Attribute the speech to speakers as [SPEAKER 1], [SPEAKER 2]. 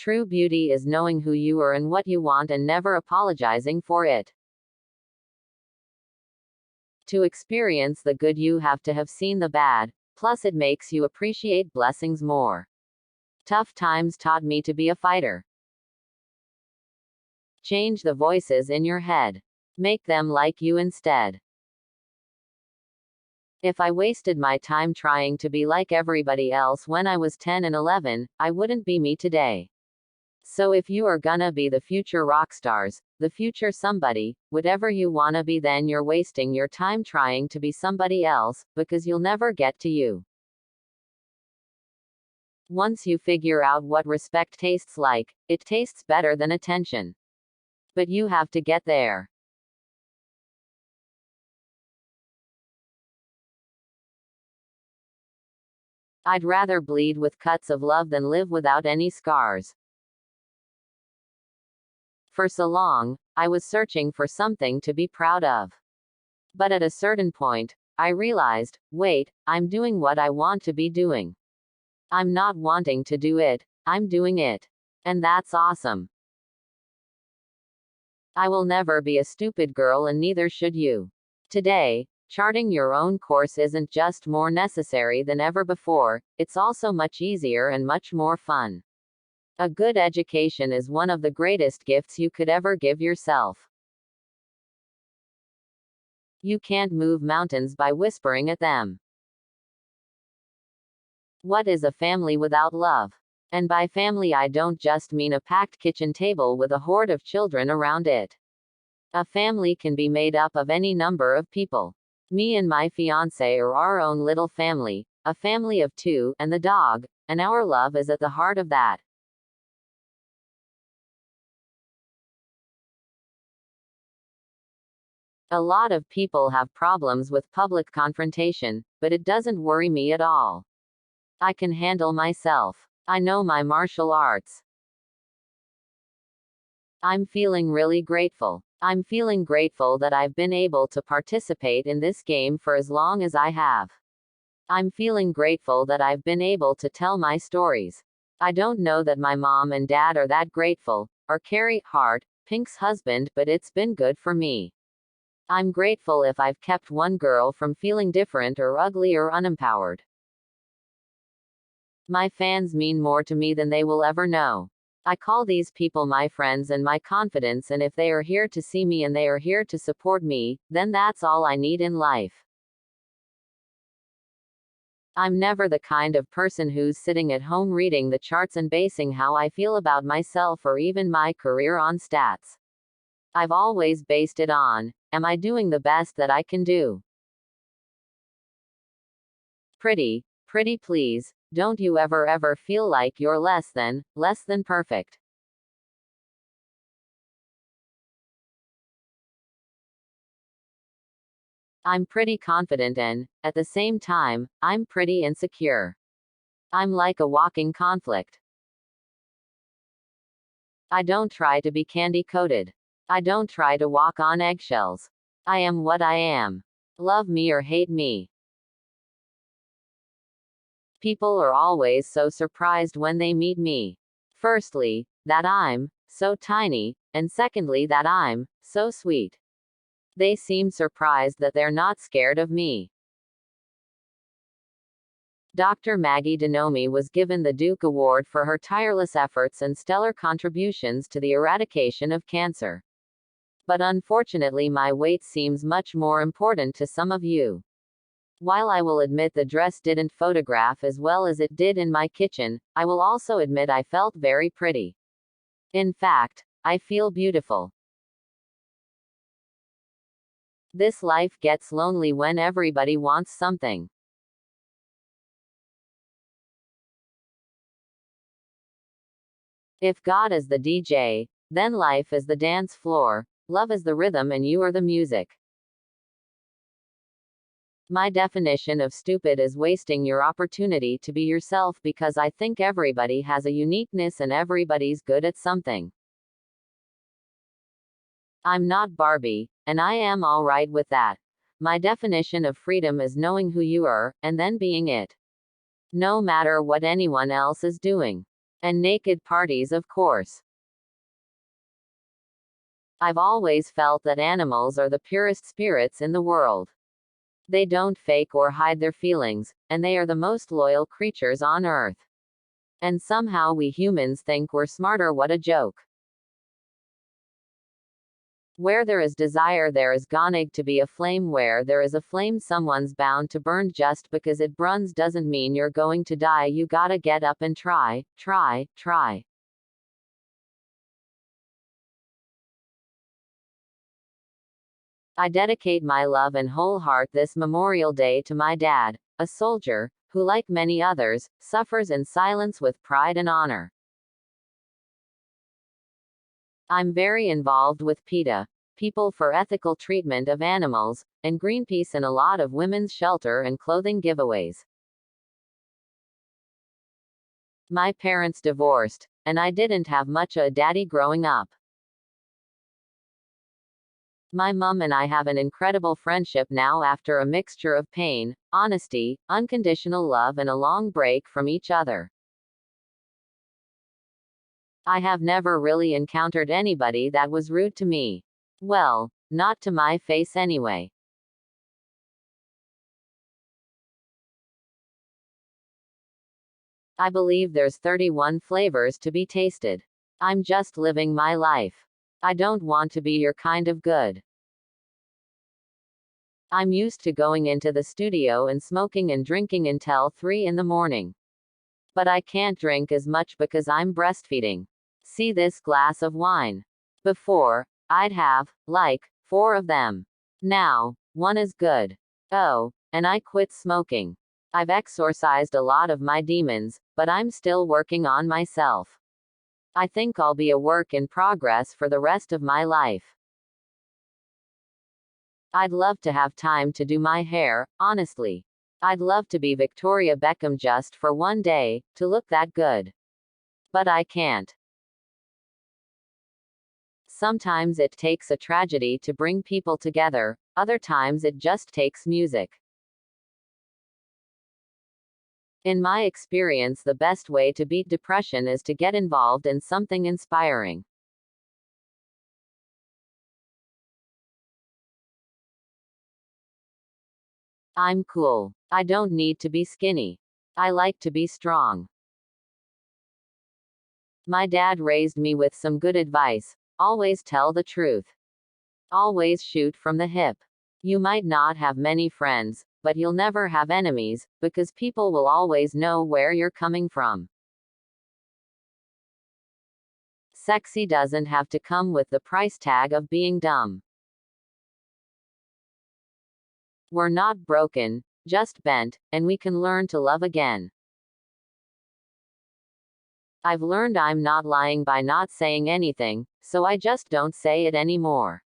[SPEAKER 1] True beauty is knowing who you are and what you want and never apologizing for it. To experience the good, you have to have seen the bad, plus it makes you appreciate blessings more. Tough times taught me to be a fighter. Change the voices in your head. Make them like you instead. If I wasted my time trying to be like everybody else when I was 10 and 11, I wouldn't be me today. So if you are gonna be the future rock stars, the future somebody, whatever you wanna be, then you're wasting your time trying to be somebody else, because you'll never get to you. Once you figure out what respect tastes like, it tastes better than attention. But you have to get there. I'd rather bleed with cuts of love than live without any scars. For so long, I was searching for something to be proud of. But at a certain point, I realized, wait, I'm doing what I want to be doing. I'm not wanting to do it, I'm doing it. And that's awesome. I will never be a stupid girl, and neither should you. Today, charting your own course isn't just more necessary than ever before, it's also much easier and much more fun. A good education is one of the greatest gifts you could ever give yourself. You can't move mountains by whispering at them. What is a family without love? And by family, I don't just mean a packed kitchen table with a horde of children around it. A family can be made up of any number of people. Me and my fiancé are our own little family, a family of 2, and the dog, and our love is at the heart of that. A lot of people have problems with public confrontation, but it doesn't worry me at all. I can handle myself. I know my martial arts. I'm feeling really grateful. I'm feeling grateful that I've been able to participate in this game for as long as I have. I'm feeling grateful that I've been able to tell my stories. I don't know that my mom and dad are that grateful, or Carrie Hart, Pink's husband, but it's been good for me. I'm grateful if I've kept one girl from feeling different or ugly or unempowered. My fans mean more to me than they will ever know. I call these people my friends and my confidence, and if they are here to see me and they are here to support me, then that's all I need in life. I'm never the kind of person who's sitting at home reading the charts and basing how I feel about myself or even my career on stats. I've always based it on, am I doing the best that I can do? Pretty please, don't you ever feel like you're less than perfect. I'm pretty confident and, at the same time, I'm pretty insecure. I'm like a walking conflict. I don't try to be candy-coated. I don't try to walk on eggshells. I am what I am. Love me or hate me. People are always so surprised when they meet me. Firstly, that I'm so tiny, and secondly, that I'm so sweet. They seem surprised that they're not scared of me. Dr. Maggie Denomi was given the Duke Award for her tireless efforts and stellar contributions to the eradication of cancer. But unfortunately, my weight seems much more important to some of you. While I will admit the dress didn't photograph as well as it did in my kitchen, I will also admit I felt very pretty. In fact, I feel beautiful. This life gets lonely when everybody wants something. If God is the DJ, then life is the dance floor, love is the rhythm, and you are the music. My definition of stupid is wasting your opportunity to be yourself, because I think everybody has a uniqueness and everybody's good at something. I'm not Barbie, and I am all right with that. My definition of freedom is knowing who you are, and then being it. No matter what anyone else is doing. And naked parties, of course. I've always felt that animals are the purest spirits in the world. They don't fake or hide their feelings, and they are the most loyal creatures on earth. And somehow we humans think we're smarter. What a joke. Where there is desire, there is going to be a flame. Where there is a flame, someone's bound to burn. Just because it burns doesn't mean you're going to die. You gotta get up and try, try, try. I dedicate my love and whole heart this Memorial Day to my dad, a soldier, who, like many others, suffers in silence with pride and honor. I'm very involved with PETA, People for Ethical Treatment of Animals, and Greenpeace, and a lot of women's shelter and clothing giveaways. My parents divorced, and I didn't have much of a daddy growing up. My mom and I have an incredible friendship now after a mixture of pain, honesty, unconditional love, and a long break from each other. I have never really encountered anybody that was rude to me. Well, not to my face anyway. I believe there's 31 flavors to be tasted. I'm just living my life. I don't want to be your kind of good. I'm used to going into the studio and smoking and drinking until 3 in the morning. But I can't drink as much because I'm breastfeeding. See this glass of wine? Before, I'd have, like, 4 of them. Now, 1 is good. Oh, and I quit smoking. I've exorcised a lot of my demons, but I'm still working on myself. I think I'll be a work in progress for the rest of my life. I'd love to have time to do my hair, honestly. I'd love to be Victoria Beckham just for one day, to look that good. But I can't. Sometimes it takes a tragedy to bring people together, other times it just takes music. In my experience, the best way to beat depression is to get involved in something inspiring. I'm cool. I don't need to be skinny. I like to be strong. My dad raised me with some good advice. Always tell the truth. Always shoot from the hip. You might not have many friends, but you'll never have enemies, because people will always know where you're coming from. Sexy doesn't have to come with the price tag of being dumb. We're not broken, just bent, and we can learn to love again. I've learned I'm not lying by not saying anything, so I just don't say it anymore.